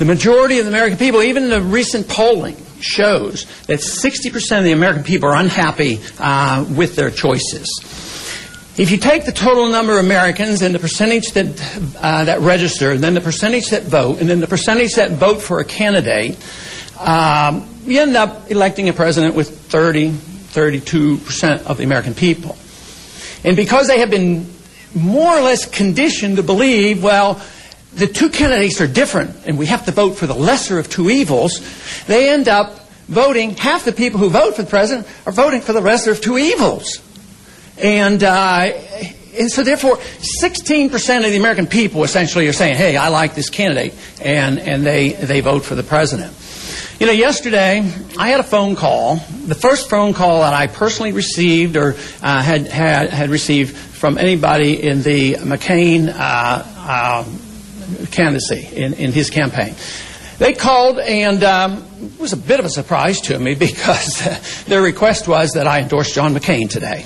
The majority of the American people, even the recent polling, shows that 60% of the American people are unhappy with their choices. If you take the total number of Americans and the percentage that register, and then the percentage that vote, and then the percentage that vote for a candidate, you end up electing a president with 32% of the American people. And because they have been more or less conditioned to believe, well, the two candidates are different and we have to vote for the lesser of two evils, they end up voting, half the people who vote for the president are voting for the lesser of two evils. And so therefore, 16% of the American people essentially are saying, hey, I like this candidate, and they vote for the president. You know, yesterday, I had a phone call, the first phone call that I personally received or had received from anybody in the McCain candidacy in his campaign. They called, and it was a bit of a surprise to me because their request was that I endorse John McCain today.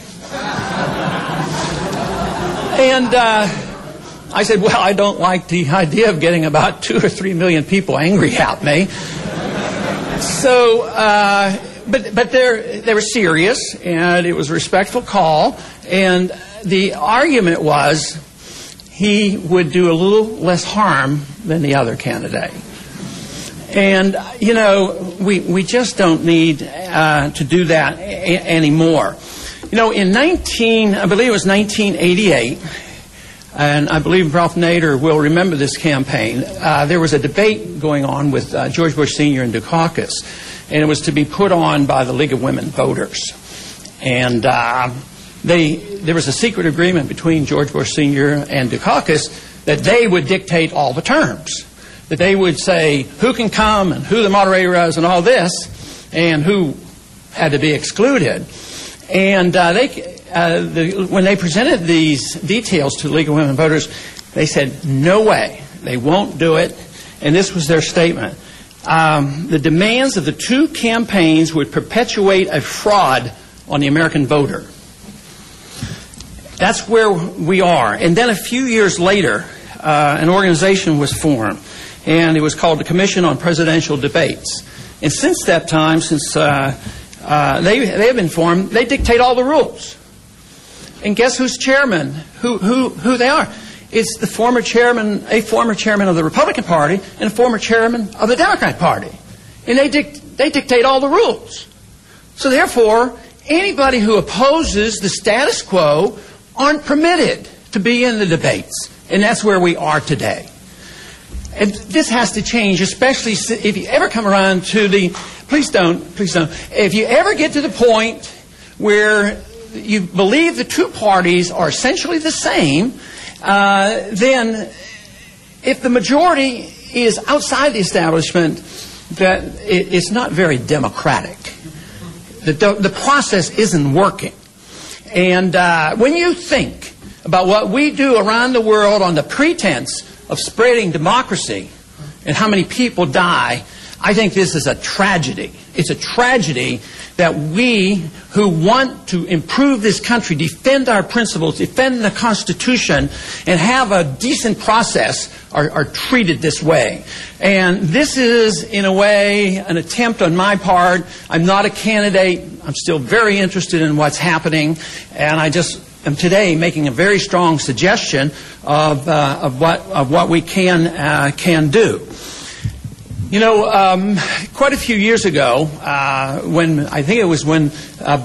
And I said, well, I don't like the idea of getting about 2 or 3 million people angry at me. So, but they were serious, and it was a respectful call, and the argument was he would do a little less harm than the other candidate. And, you know, we just don't need to do that anymore. You know, I believe it was 1988, and I believe Ralph Nader will remember this campaign, there was a debate going on with George Bush Sr. and Dukakis, and it was to be put on by the League of Women Voters. And there was a secret agreement between George Bush Sr. and Dukakis that they would dictate all the terms, that they would say who can come and who the moderator is and all this, and who had to be excluded. And when they presented these details to the League of Women Voters, they said, no way, they won't do it. And this was their statement. The demands of the two campaigns would perpetuate a fraud on the American voter. That's where we are. And then a few years later, an organization was formed, and it was called the Commission on Presidential Debates. And since that time, since they have been formed, they dictate all the rules. And guess who's chairman? Who they are? It's a former chairman of the Republican Party and a former chairman of the Democrat Party. And they dictate all the rules. So therefore, anybody who opposes the status quo aren't permitted to be in the debates. And that's where we are today. And this has to change, especially if you ever come around to the, please don't, if you ever get to the point where you believe the two parties are essentially the same, then if the majority is outside the establishment, that it's not very democratic. The process isn't working. And when you think about what we do around the world on the pretense of spreading democracy and how many people die, I think this is a tragedy. It's a tragedy that we who want to improve this country, defend our principles, defend the Constitution, and have a decent process are treated this way. And this is, in a way, an attempt on my part. I'm not a candidate. I'm still very interested in what's happening. And I just am today making a very strong suggestion of what we can do. You know, quite a few years ago, when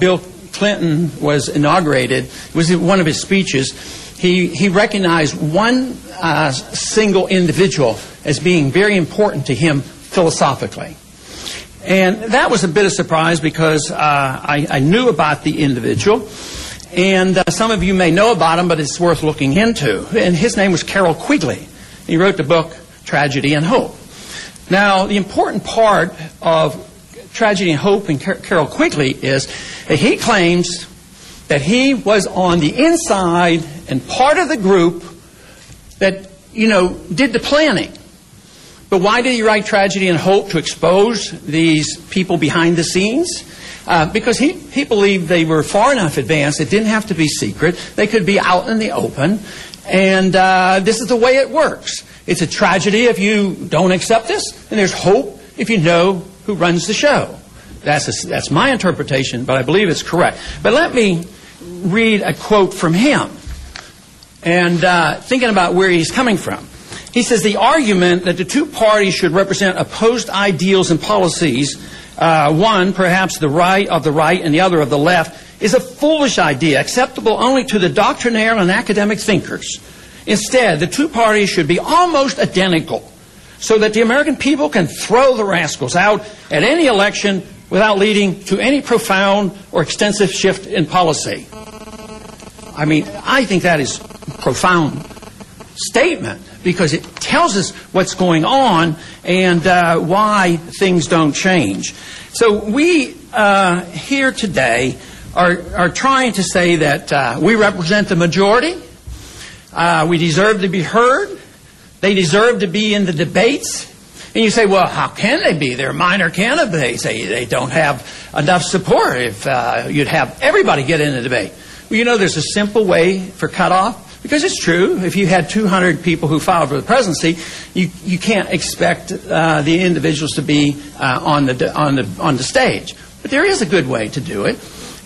Bill Clinton was inaugurated, it was in one of his speeches, he recognized one single individual as being very important to him philosophically. And that was a bit of a surprise because I knew about the individual. And some of you may know about him, but it's worth looking into. And his name was Carroll Quigley. He wrote the book, Tragedy and Hope. Now, the important part of Tragedy and Hope and Carroll Quigley is that he claims that he was on the inside and part of the group that, did the planning. But why did he write Tragedy and Hope? To expose these people behind the scenes? Because he believed they were far enough advanced, it didn't have to be secret, they could be out in the open, And this is the way it works. It's a tragedy if you don't accept this, and there's hope if you know who runs the show. That's my interpretation, but I believe it's correct. But let me read a quote from him, and thinking about where he's coming from. He says, the argument that the two parties should represent opposed ideals and policies, one perhaps the right and the other of the left, is a foolish idea, acceptable only to the doctrinaire and academic thinkers. Instead, the two parties should be almost identical, so that the American people can throw the rascals out at any election without leading to any profound or extensive shift in policy. I mean, I think that is a profound statement, because it tells us what's going on and why things don't change. So we here today are trying to say that we represent the majority. We deserve to be heard. They deserve to be in the debates. And you say, well, how can they be? They're minor candidates. They don't have enough support. If you'd have everybody get in the debate. Well, you know, there's a simple way for cutoff, because it's true. If you had 200 people who filed for the presidency, you can't expect the individuals to be on the stage. But there is a good way to do it,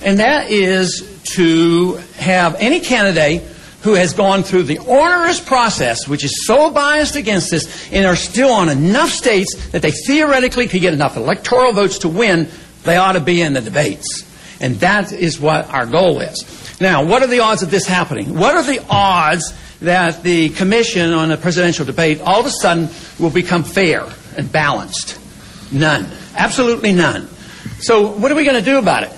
and that is to have any candidate who has gone through the onerous process, which is so biased against this, and are still on enough states that they theoretically could get enough electoral votes to win, they ought to be in the debates. And that is what our goal is. Now, what are the odds of this happening? What are the odds that the commission on a presidential debate all of a sudden will become fair and balanced? None. Absolutely none. So what are we going to do about it?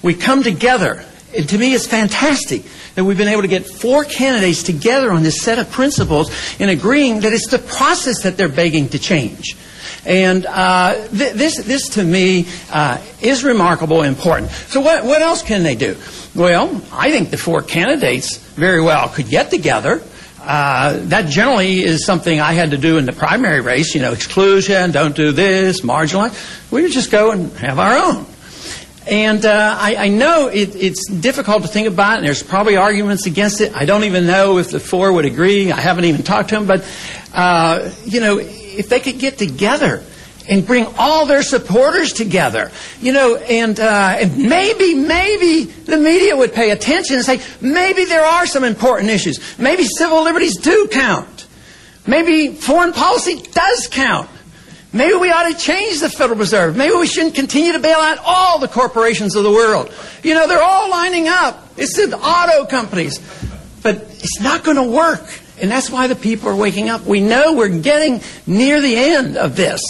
We come together. And to me, it's fantastic that we've been able to get 4 candidates together on this set of principles and agreeing that it's the process that they're begging to change. And this to me is remarkable and important. So what else can they do? Well, I think the 4 candidates very well could get together. That generally is something I had to do in the primary race, exclusion, don't do this, marginalize. We would just go and have our own. And I know it's difficult to think about, and there's probably arguments against it. I don't even know if the 4 would agree. I haven't even talked to them. But, if they could get together and bring all their supporters together, and maybe the media would pay attention and say, maybe there are some important issues. Maybe civil liberties do count. Maybe foreign policy does count. Maybe we ought to change the Federal Reserve. Maybe we shouldn't continue to bail out all the corporations of the world. They're all lining up. It's the auto companies. But it's not going to work. And that's why the people are waking up. We know we're getting near the end of this.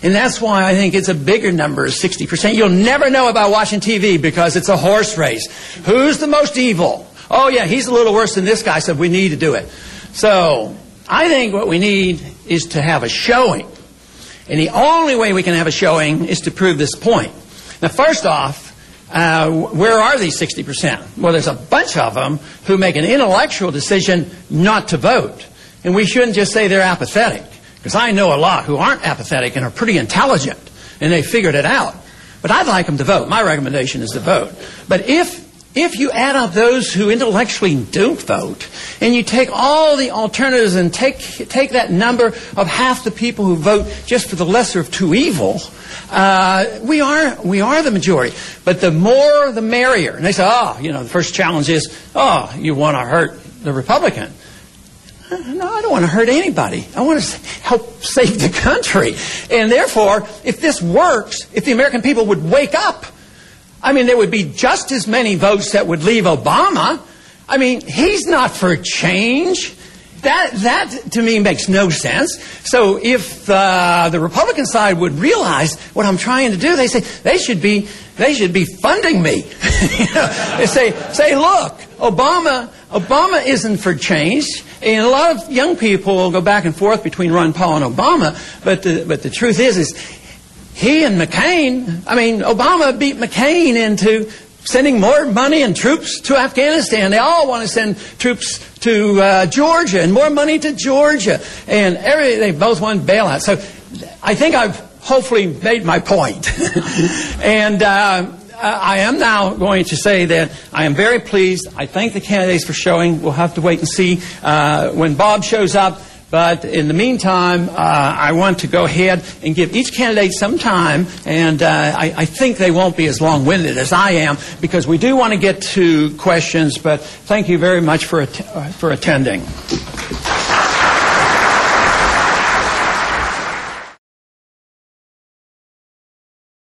And that's why I think it's a bigger number, 60%. You'll never know about watching TV because it's a horse race. Who's the most evil? Oh, yeah, he's a little worse than this guy, so we need to do it. So I think what we need is to have a showing. And the only way we can have a showing is to prove this point. Now, first off, where are these 60%? Well, there's a bunch of them who make an intellectual decision not to vote. And we shouldn't just say they're apathetic, because I know a lot who aren't apathetic and are pretty intelligent, and they figured it out. But I'd like them to vote. My recommendation is to vote. But if you add up those who intellectually don't vote, and you take all the alternatives and take that number of half the people who vote just for the lesser of two evil, we are the majority. But the more, the merrier. And they say, the first challenge is, you want to hurt the Republican. No, I don't want to hurt anybody. I want to help save the country. And therefore, if this works, if the American people would wake up, there would be just as many votes that would leave Obama. He's not for change. That to me makes no sense. So if the Republican side would realize what I'm trying to do, they say they should be funding me. They say, look, Obama isn't for change. And a lot of young people will go back and forth between Ron Paul and Obama. But the truth is he and McCain, Obama beat McCain into sending more money and troops to Afghanistan. They all want to send troops to Georgia and more money to Georgia. And they both want bailout. So I think I've hopefully made my point. And I am now going to say that I am very pleased. I thank the candidates for showing. We'll have to wait and see when Bob shows up. But in the meantime, I want to go ahead and give each candidate some time, and I think they won't be as long-winded as I am, because we do want to get to questions. But thank you very much for attending.